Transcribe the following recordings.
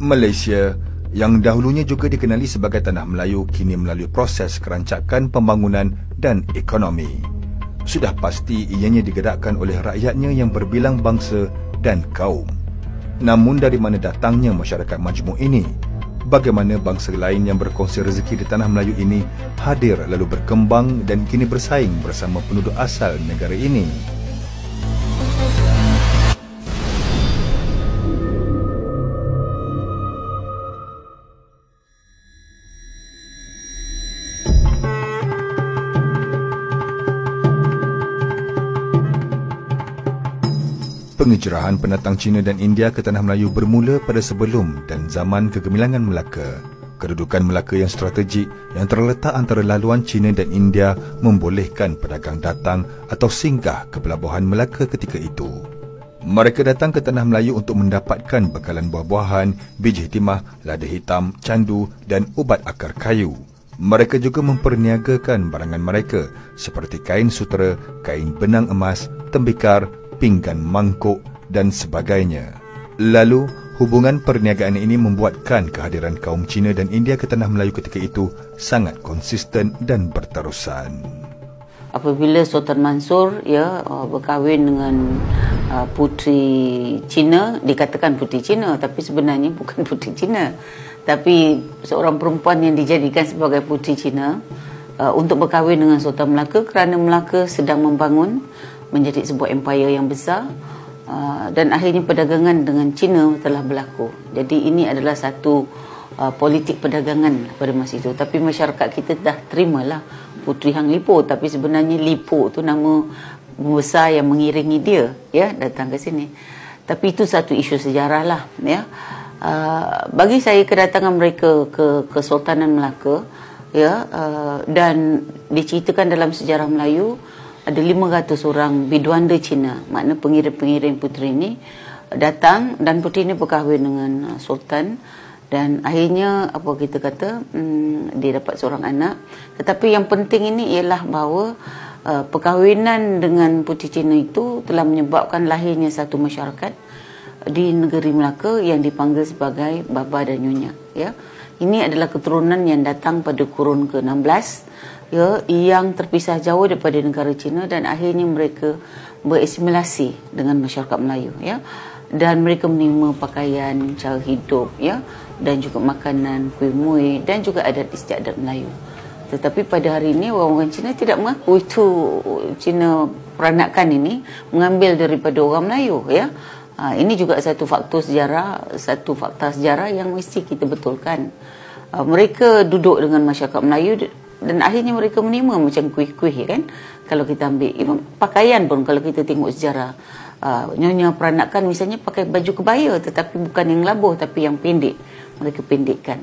Malaysia yang dahulunya juga dikenali sebagai Tanah Melayu kini melalui proses kerancakan pembangunan dan ekonomi. Sudah pasti ianya digerakkan oleh rakyatnya yang berbilang bangsa dan kaum. Namun dari mana datangnya masyarakat majmuk ini? Bagaimana bangsa lain yang berkongsi rezeki di Tanah Melayu ini hadir lalu berkembang dan kini bersaing bersama penduduk asal negara ini? Penghijrahan pendatang Cina dan India ke Tanah Melayu bermula pada sebelum dan zaman kegemilangan Melaka. Kedudukan Melaka yang strategik yang terletak antara laluan Cina dan India membolehkan pedagang datang atau singgah ke pelabuhan Melaka ketika itu. Mereka datang ke Tanah Melayu untuk mendapatkan bekalan buah-buahan, biji timah, lada hitam, candu dan ubat akar kayu. Mereka juga memperniagakan barangan mereka seperti kain sutera, kain benang emas, tembikar, pinggan mangkuk dan sebagainya. Lalu, hubungan perniagaan ini membuatkan kehadiran kaum Cina dan India ke Tanah Melayu ketika itu sangat konsisten dan berterusan. Apabila Sultan Mansur berkahwin dengan puteri Cina, dikatakan puteri Cina tapi sebenarnya bukan puteri Cina, tapi seorang perempuan yang dijadikan sebagai puteri Cina untuk berkahwin dengan Sultan Melaka kerana Melaka sedang membangun menjadi sebuah empire yang besar dan akhirnya perdagangan dengan Cina telah berlaku. Jadi ini adalah satu politik perdagangan pada masa itu. Tapi masyarakat kita dah terimalah Puteri Hang Lipo, tapi sebenarnya Lipo tu nama besar yang mengiringi dia datang ke sini. Tapi itu satu isu sejarah lah bagi saya kedatangan mereka ke Kesultanan Melaka dan diceritakan dalam sejarah Melayu ada 500 orang biduanda Cina, makna pengiring-pengiring puteri ini datang dan puteri ini berkahwin dengan Sultan dan akhirnya dia dapat seorang anak. Tetapi yang penting ini ialah bahawa perkahwinan dengan puteri Cina itu telah menyebabkan lahirnya satu masyarakat di negeri Melaka yang dipanggil sebagai Baba dan Nyonya. Ini adalah keturunan yang datang pada kurun ke-16 yang terpisah jauh daripada negara Cina dan akhirnya mereka berasimilasi dengan masyarakat Melayu dan mereka menerima pakaian, cara hidup dan juga makanan, kuih muih dan juga adat istiadat Melayu. Tetapi pada hari ini orang-orang Cina tidak mengaku itu Cina peranakan ini mengambil daripada orang Melayu ini juga satu fakta sejarah yang mesti kita betulkan. Mereka duduk dengan masyarakat Melayu dan akhirnya mereka menerima macam kuih-kuih kalau kita ambil pakaian pun kalau kita tengok sejarah nyonya peranakan misalnya pakai baju kebaya tetapi bukan yang labuh tapi yang pendek, mereka pendekkan.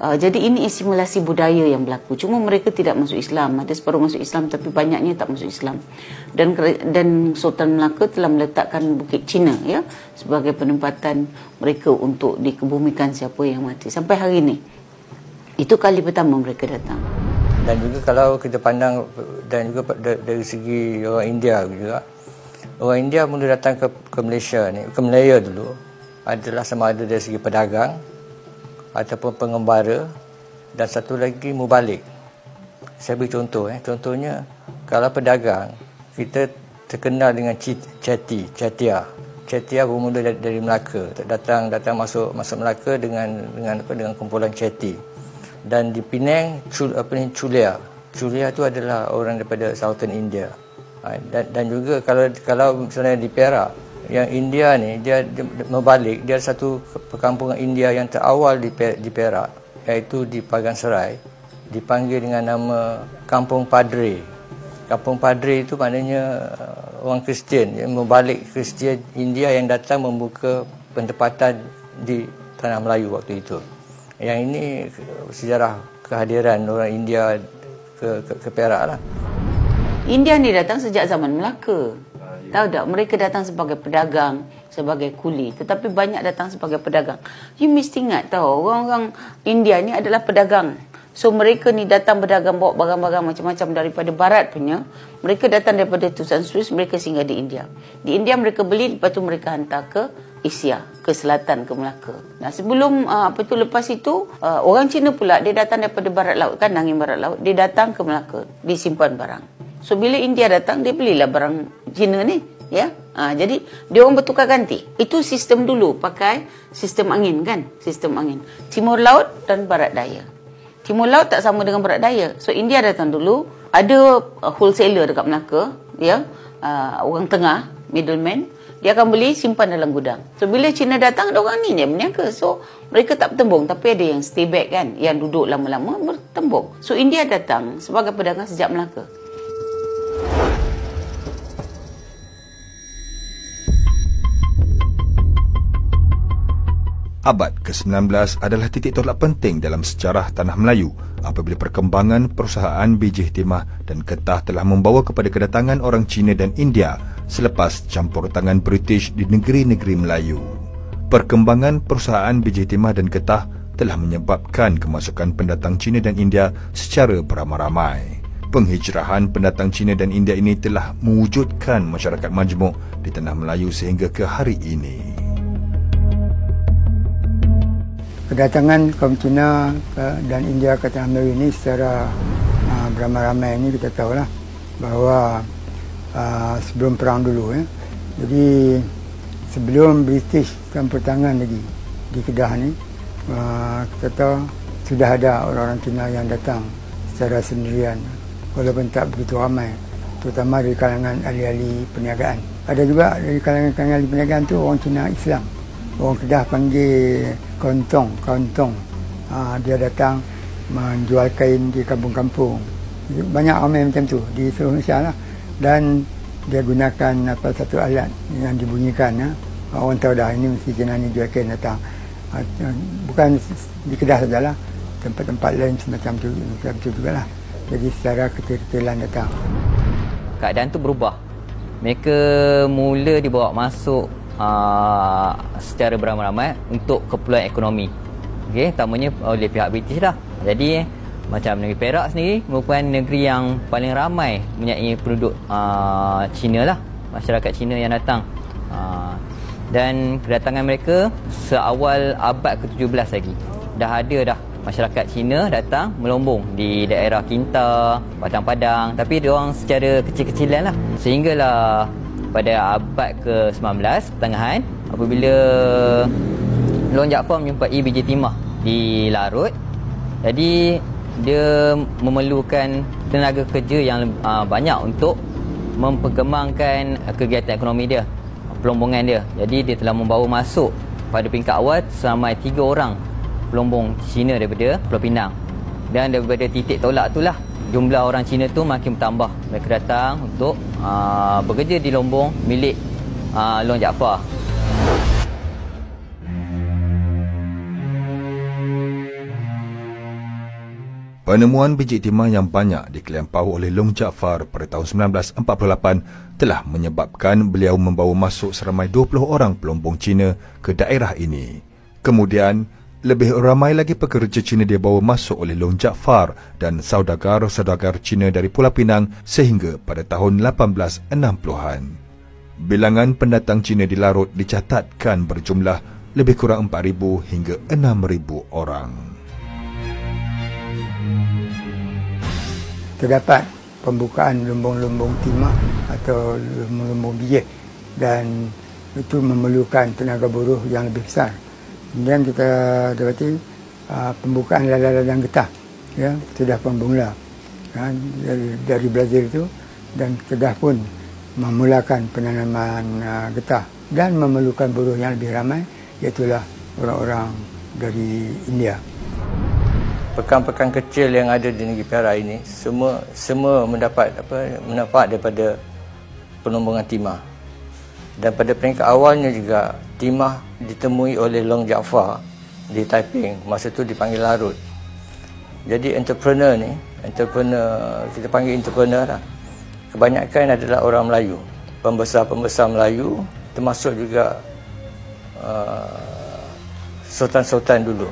Jadi ini asimilasi budaya yang berlaku. Cuma mereka tidak masuk Islam, ada separuh masuk Islam tapi banyaknya tak masuk Islam. Dan Sultan Melaka telah meletakkan Bukit Cina sebagai penempatan mereka untuk dikebumikan siapa yang mati sampai hari ini. Itu kali pertama mereka datang. Dan juga kalau kita pandang dan juga dari segi orang India juga, orang India mula datang ke Malaysia ni, ke Malaya dulu adalah sama ada dari segi pedagang ataupun pengembara dan satu lagi mubalik. Saya beri contoh contohnya kalau pedagang kita terkenal dengan Cetia bermula dari Melaka, datang masuk Melaka dengan kumpulan Ceti. Dan di Penang Chulia itu adalah orang daripada Southern India. Dan juga kalau misalnya di Perak, yang India ni dia membalik, dia satu perkampungan India yang terawal di Perak, iaitu di Pagan Serai, dipanggil dengan nama Kampung Padre. Kampung Padre itu maknanya orang Kristian yang membalik Kristian India yang datang membuka penempatan di Tanah Melayu waktu itu. Yang ini sejarah kehadiran orang India ke Perak lah. India ni datang sejak zaman Melaka. Tahu tak? Mereka datang sebagai pedagang, sebagai kuli. Tetapi banyak datang sebagai pedagang. You mesti ingat tahu, orang-orang India ni adalah pedagang. So mereka ni datang berdagang bawa barang-barang macam-macam daripada barat punya. Mereka datang daripada Tusan Swiss, mereka singgah di India. Di India mereka beli, lepas tu mereka hantar ke Asia, ke selatan, ke Melaka. Nah, sebelum lepas itu orang Cina pula dia datang daripada barat laut, kan angin barat laut, dia datang ke Melaka, disimpan barang. So bila India datang, dia belilah barang Cina ni, ya. Jadi dia orang bertukar ganti. Itu sistem dulu, pakai sistem angin, kan, sistem angin. Timur Laut dan Barat Daya. Timur Laut tak sama dengan Barat Daya. So India datang dulu, ada wholesaler dekat Melaka, ya, orang tengah, middleman. Dia akan beli, simpan dalam gudang. So, bila Cina datang, ada orang ni je berniaga. So, mereka tak bertembung. Tapi ada yang stay back, kan. Yang duduk lama-lama bertembung. So, India datang sebagai pedagang sejak Melaka. Abad ke-19 adalah titik tolak penting dalam sejarah Tanah Melayu apabila perkembangan perusahaan bijih timah dan getah telah membawa kepada kedatangan orang Cina dan India selepas campur tangan British di negeri-negeri Melayu. Perkembangan perusahaan bijih timah dan getah telah menyebabkan kemasukan pendatang Cina dan India secara beramai-ramai. Penghijrahan pendatang Cina dan India ini telah mewujudkan masyarakat majmuk di Tanah Melayu sehingga ke hari ini. Kedatangan kaum Cina dan India ke Tanah Melayu ini secara beramai-ramai ini kita tahulah bahawa sebelum perang dulu, ya. Jadi sebelum British campur tangan lagi di Kedah ni, kita tahu sudah ada orang-orang Cina yang datang secara sendirian, walaupun tak begitu ramai, terutama dari kalangan ahli-ahli perniagaan. Ada juga dari kalangan ahli perniagaan tu orang Cina Islam. Orang Kedah panggil kontong. Dia datang menjual kain di kampung-kampung. Banyak ramai macam tu di seluruh Malaysia lah. Dan dia gunakan satu alat yang dibunyikan. Orang tahu dah ini mesti Cina ni jual kain datang. Bukan di Kedah sajalah, tempat-tempat lain semacam tu jugalah. Jadi secara ketil-ketilan datang. Keadaan tu berubah. Mereka mula dibawa masuk secara beramai-ramai untuk keperluan ekonomi. Okey, tamanya oleh pihak British dah. Jadi macam negeri Perak sendiri merupakan negeri yang paling ramai mempunyai penduduk Cina lah, masyarakat Cina yang datang. Dan kedatangan mereka seawal abad ke-17 lagi. Dah ada masyarakat Cina datang melombong di daerah Kinta, Padang-Padang, tapi dia orang secara kecil-kecilan lah. Sehinggalah pada abad ke-19 pertengahan, apabila Long Jaafar menjumpai bijih timah di Larut, jadi dia memerlukan tenaga kerja yang banyak untuk memperkembangkan kegiatan ekonomi dia, pelombongan dia. Jadi dia telah membawa masuk pada peringkat awal seramai 3 orang pelombong Cina daripada Pulau Pinang. Dan daripada titik tolak itulah jumlah orang Cina tu makin bertambah. Mereka datang untuk bekerja di lombong milik Long Jaafar. Penemuan biji timah yang banyak dikelampau oleh Long Jaafar pada tahun 1948 telah menyebabkan beliau membawa masuk seramai 20 orang pelombong Cina ke daerah ini. Kemudian, lebih ramai lagi pekerja Cina dibawa masuk oleh Long Jaafar dan saudagar-saudagar Cina dari Pulau Pinang sehingga pada tahun 1860-an. Bilangan pendatang Cina di Larut dicatatkan berjumlah lebih kurang 4,000 hingga 6,000 orang. Terdapat pembukaan lumbung-lumbung timah atau lumbung-lumbung bijih dan itu memerlukan tenaga buruh yang lebih besar. Kemudian kita dapati pembukaan ladang getah, ya, sudah pun bermula dari Brazil itu, dan Kedah pun memulakan penanaman getah dan memerlukan buruh yang lebih ramai, iaitulah orang-orang dari India. Pekan-pekan kecil yang ada di negeri Perak ini semua mendapat manfaat daripada pelombongan timah. Dan pada peringkat awalnya juga timah ditemui oleh Long Jaafar di Taiping, masa tu dipanggil Larut. Jadi entrepreneur kita panggil entrepreneur lah, kebanyakan adalah orang Melayu, pembesar-pembesar Melayu, termasuk juga sultan-sultan dulu.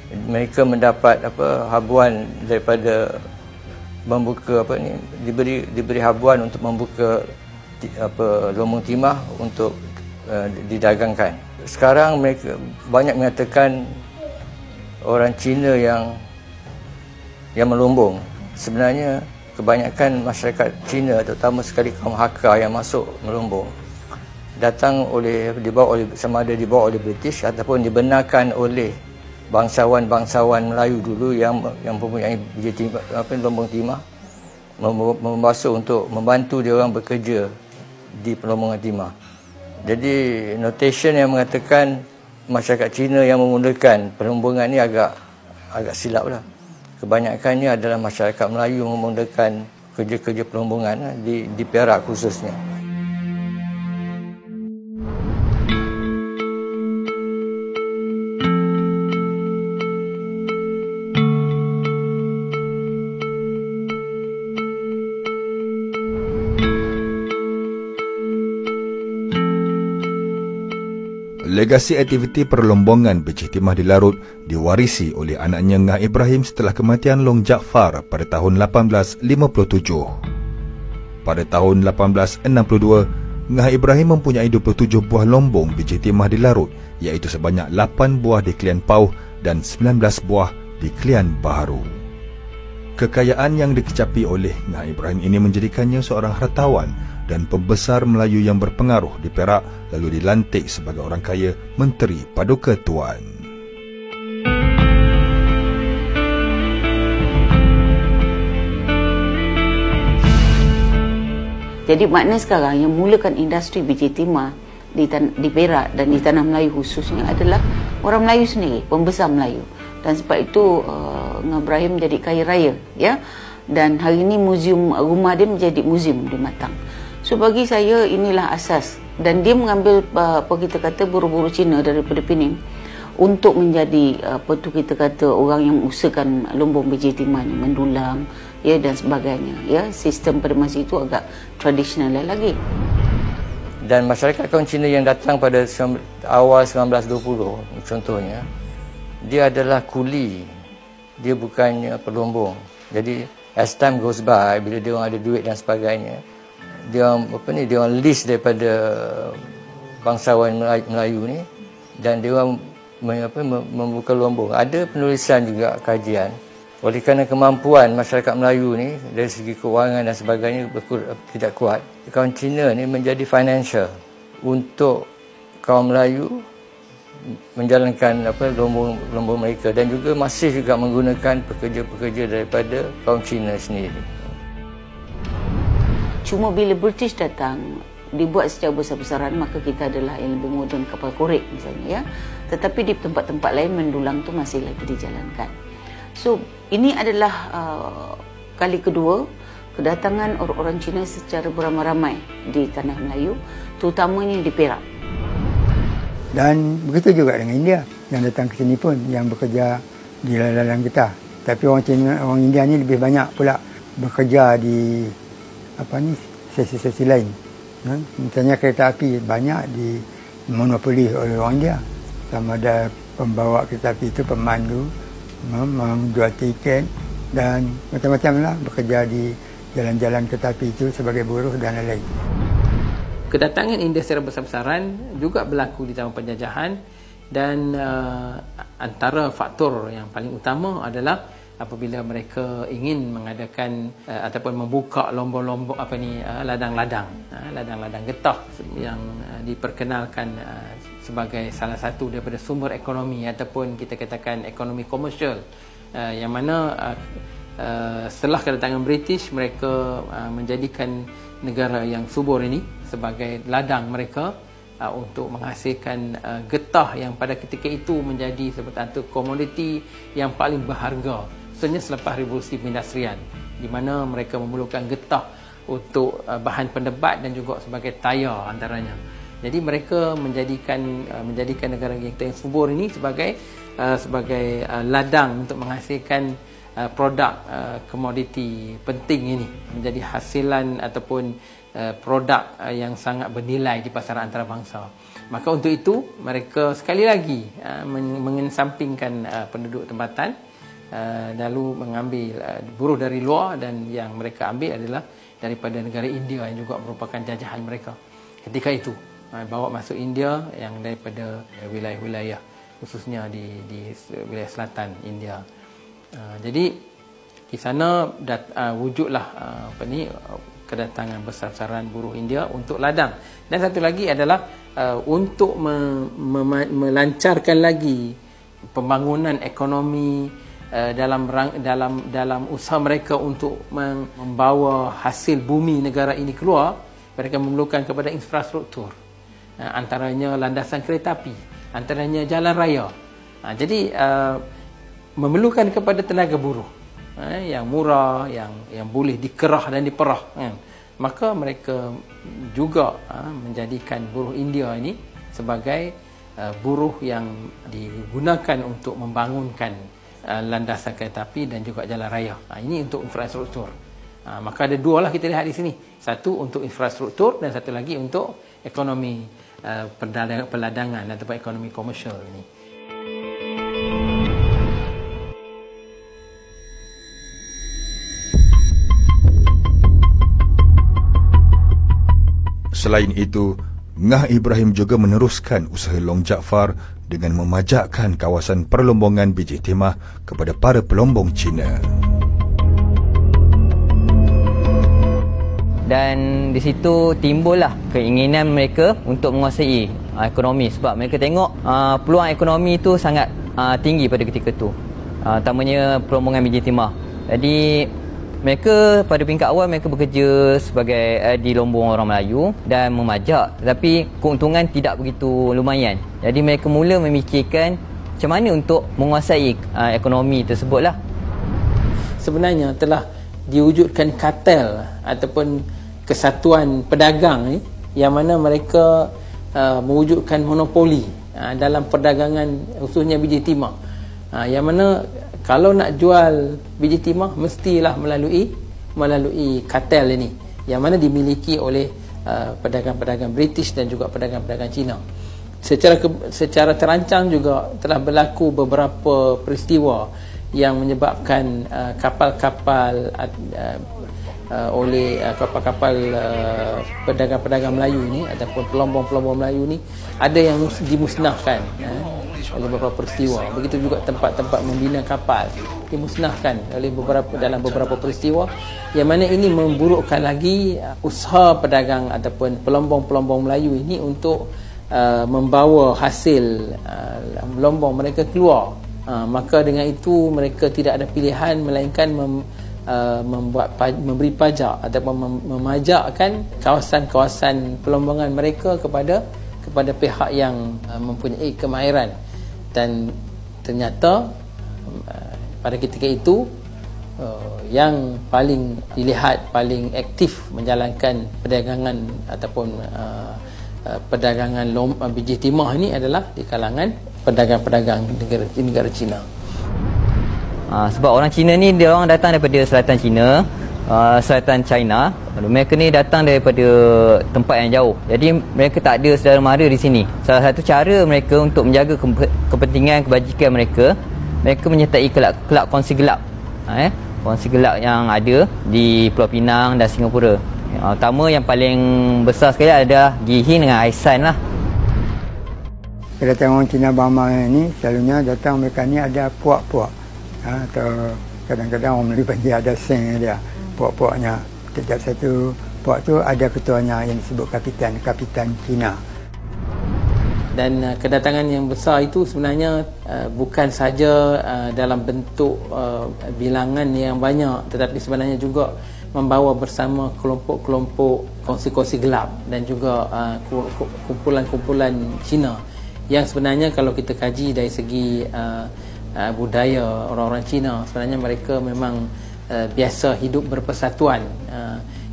Mereka mendapat habuan daripada membuka diberi habuan untuk membuka lumbung timah untuk didagangkan. sekarang mereka banyak mengatakan orang Cina yang melumbung. Sebenarnya kebanyakan masyarakat Cina, terutama sekali kaum Hakka yang masuk melumbung, dibawa oleh sama ada dibawa oleh British ataupun dibenarkan oleh bangsawan-bangsawan Melayu dulu yang mempunyai lumbung timah, membasuh untuk membantu dia orang bekerja di pelumbungan timah. Jadi notation yang mengatakan masyarakat Cina yang memulakan pelumbungan ni agak silap lah. Kebanyakannya adalah masyarakat Melayu yang memulakan kerja-kerja pelumbungan di Perak khususnya. Legasi aktiviti perlombongan biji timah di Larut diwarisi oleh anaknya Ngah Ibrahim setelah kematian Long Jaafar pada tahun 1857. Pada tahun 1862, Ngah Ibrahim mempunyai 27 buah lombong biji timah di Larut, iaitu sebanyak 8 buah di Klian Pauh dan 19 buah di Klian Baharu. Kekayaan yang dikecapi oleh Ngah Ibrahim ini menjadikannya seorang hartawan dan pembesar Melayu yang berpengaruh di Perak, lalu dilantik sebagai orang kaya Menteri Paduka Tuan. Jadi makna sekarang yang mulakan industri biji timah di Perak dan di Tanah Melayu khususnya adalah orang Melayu sendiri, pembesar Melayu. Dan sebab itu Ngah Ibrahim jadi kaya raya, ya. Dan hari ini muzium rumah dia menjadi muzium di Matang. So bagi saya inilah asas, dan dia mengambil apa kita kata buru-buru Cina daripada Pening untuk menjadi apa tu kita kata orang yang mengusahakan lumbung biji timahnya, mendulang, ya, dan sebagainya, ya. Sistem pada masa itu agak tradisional lagi. Dan masyarakat kaum Cina yang datang pada awal 1920 contohnya, dia adalah kuli, dia bukannya pelumbung. Jadi as time goes by, bila dia orang ada duit dan sebagainya, dia orang list daripada bangsawan Melayu ni, dan dia orang membuka lumbung. Ada penulisan juga kajian, oleh kerana kemampuan masyarakat Melayu ni dari segi kewangan dan sebagainya tidak kuat, kaum Cina ni menjadi financial untuk kaum Melayu menjalankan lumbung mereka, dan juga masih juga menggunakan pekerja-pekerja daripada kaum Cina sendiri. Cuma bila British datang, dibuat secara besar-besaran, maka kita adalah yang lebih moden, kapal korek misalnya, ya. Tetapi di tempat-tempat lain mendulang tu masih lagi dijalankan. So ini adalah kali kedua kedatangan orang-orang Cina secara beramai-ramai di Tanah Melayu, terutamanya di Perak. Dan begitu juga dengan India yang datang ke sini pun, yang bekerja di ladang kita. Tapi orang India ni lebih banyak pula bekerja di sesi-sesi lain. Misalnya kereta api banyak dimonopoli oleh orang India. Sama ada pembawa kereta api itu, pemandu, menjual tiket, dan macam-macam lah, bekerja di jalan-jalan kereta api itu sebagai buruh dan lain-lain. Kedatangan India secara besar-besaran juga berlaku di zaman penjajahan, dan antara faktor yang paling utama adalah apabila mereka ingin mengadakan ataupun membuka lombong-lombong ladang-ladang getah yang diperkenalkan sebagai salah satu daripada sumber ekonomi ataupun kita katakan ekonomi komersial, yang mana setelah kedatangan British, mereka menjadikan negara yang subur ini sebagai ladang mereka untuk menghasilkan getah yang pada ketika itu menjadi seperti komoditi yang paling berharga sebenarnya selepas revolusi perindustrian, di mana mereka memerlukan getah untuk bahan pendebat dan juga sebagai tayar antaranya. Jadi mereka menjadikan negara kita yang subur ini sebagai ladang untuk menghasilkan produk komoditi penting ini, menjadi hasilan ataupun produk yang sangat bernilai di pasaran antarabangsa. Maka untuk itu mereka sekali lagi mengesampingkan penduduk tempatan, lalu mengambil buruh dari luar, dan yang mereka ambil adalah daripada negara India yang juga merupakan jajahan mereka ketika itu. bawa masuk India yang daripada wilayah-wilayah khususnya di wilayah selatan India. Jadi di sana wujudlah kedatangan besar-besaran buruh India untuk ladang. Dan satu lagi adalah untuk melancarkan lagi pembangunan ekonomi dalam usaha mereka untuk membawa hasil bumi negara ini keluar. Mereka memerlukan kepada infrastruktur, antaranya landasan kereta api, antaranya jalan raya. Jadi memerlukan kepada tenaga buruh yang murah, yang boleh dikerah dan diperah. Maka mereka juga menjadikan buruh India ini sebagai buruh yang digunakan untuk membangunkan landasan kereta api dan juga jalan raya. Ini untuk infrastruktur. Maka ada dua lah kita lihat di sini. Satu untuk infrastruktur dan satu lagi untuk ekonomi perdagangan ataupun ekonomi komersial ini. Selain itu, Ngah Ibrahim juga meneruskan usaha Long Jaafar dengan memajakkan kawasan perlombongan biji timah kepada para pelombong Cina. Dan di situ timbullah keinginan mereka untuk menguasai ekonomi, sebab mereka tengok peluang ekonomi itu sangat tinggi pada ketika itu, terutamanya perlombongan biji timah. Jadi mereka pada peringkat awal mereka bekerja sebagai di lombong orang Melayu dan memajak, tetapi keuntungan tidak begitu lumayan. Jadi mereka mula memikirkan macam mana untuk menguasai ekonomi tersebutlah. Sebenarnya telah diwujudkan kartel ataupun kesatuan pedagang ni, yang mana mereka mewujudkan monopoli dalam perdagangan khususnya biji timah, yang mana kalau nak jual biji timah mestilah melalui kartel ini, yang mana dimiliki oleh pedagang-pedagang British dan juga pedagang-pedagang Cina. Secara terancang juga telah berlaku beberapa peristiwa yang menyebabkan kapal-kapal oleh kapal-kapal pedagang-pedagang Melayu ini ataupun pelombong-pelombong Melayu ini ada yang dimusnahkan oleh beberapa peristiwa. Begitu juga tempat-tempat membina kapal dimusnahkan oleh dalam beberapa peristiwa, yang mana ini memburukkan lagi usaha pedagang ataupun pelombong-pelombong Melayu ini untuk membawa hasil lombong mereka keluar. Maka dengan itu mereka tidak ada pilihan melainkan memberi pajak ataupun memajakkan kawasan-kawasan pelombongan mereka kepada pihak yang mempunyai kemahiran. Dan ternyata pada ketika itu yang paling dilihat paling aktif menjalankan perdagangan ataupun perdagangan biji timah ini adalah di kalangan pedagang-pedagang negara Cina. Sebab orang Cina ni dia orang datang daripada selatan China, selatan China. Mereka ni datang daripada tempat yang jauh. Jadi mereka tak ada saudara mara di sini. Salah satu cara mereka untuk menjaga kepentingan kebajikan mereka menyertai kelab kongsi gelap. Kongsi gelap yang ada di Pulau Pinang dan Singapura. Utama yang paling besar sekali adalah Gihin dengan Aisan lah. Kedatangan orang Cina Burma ini selalunya datang mereka ni ada puak-puak. Atau kadang-kadang orang Melayu panggil ada seng dia. Puak-puaknya. Setiap satu puak tu ada ketuanya yang disebut kapitan Cina. Dan kedatangan yang besar itu sebenarnya bukan saja dalam bentuk bilangan yang banyak, tetapi sebenarnya juga membawa bersama kelompok-kelompok kongsi-kongsi gelap dan juga kumpulan-kumpulan Cina yang sebenarnya kalau kita kaji dari segi budaya orang-orang Cina, sebenarnya mereka memang biasa hidup berpersatuan,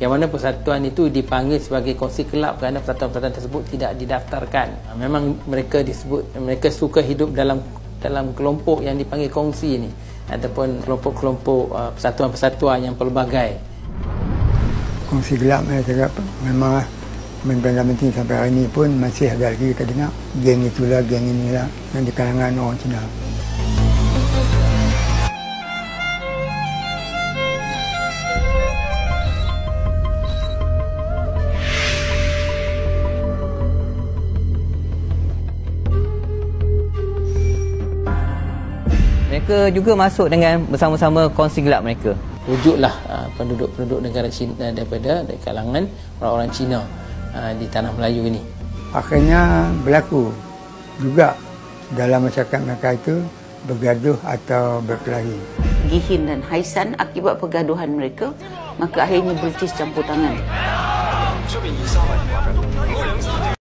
yang mana persatuan itu dipanggil sebagai kongsi gelap kerana persatuan-persatuan tersebut tidak didaftarkan. Memang mereka suka hidup dalam kelompok yang dipanggil kongsi ini ataupun kelompok-kelompok persatuan-persatuan yang pelbagai. Kongsi gelap saya cakap memang penting sampai hari ini pun masih ada lagi kita dengar geng itulah, geng inilah yang di kalangan orang Cina. Mereka juga masuk dengan bersama-sama kongsi gelap mereka. Wujudlah penduduk-penduduk negara Cina daripada kalangan orang-orang Cina di tanah Melayu ini. Akhirnya berlaku juga dalam masyarakat mereka itu bergaduh atau berkelahi. Gihin dan Haisan akibat pergaduhan mereka, maka akhirnya British campur tangan.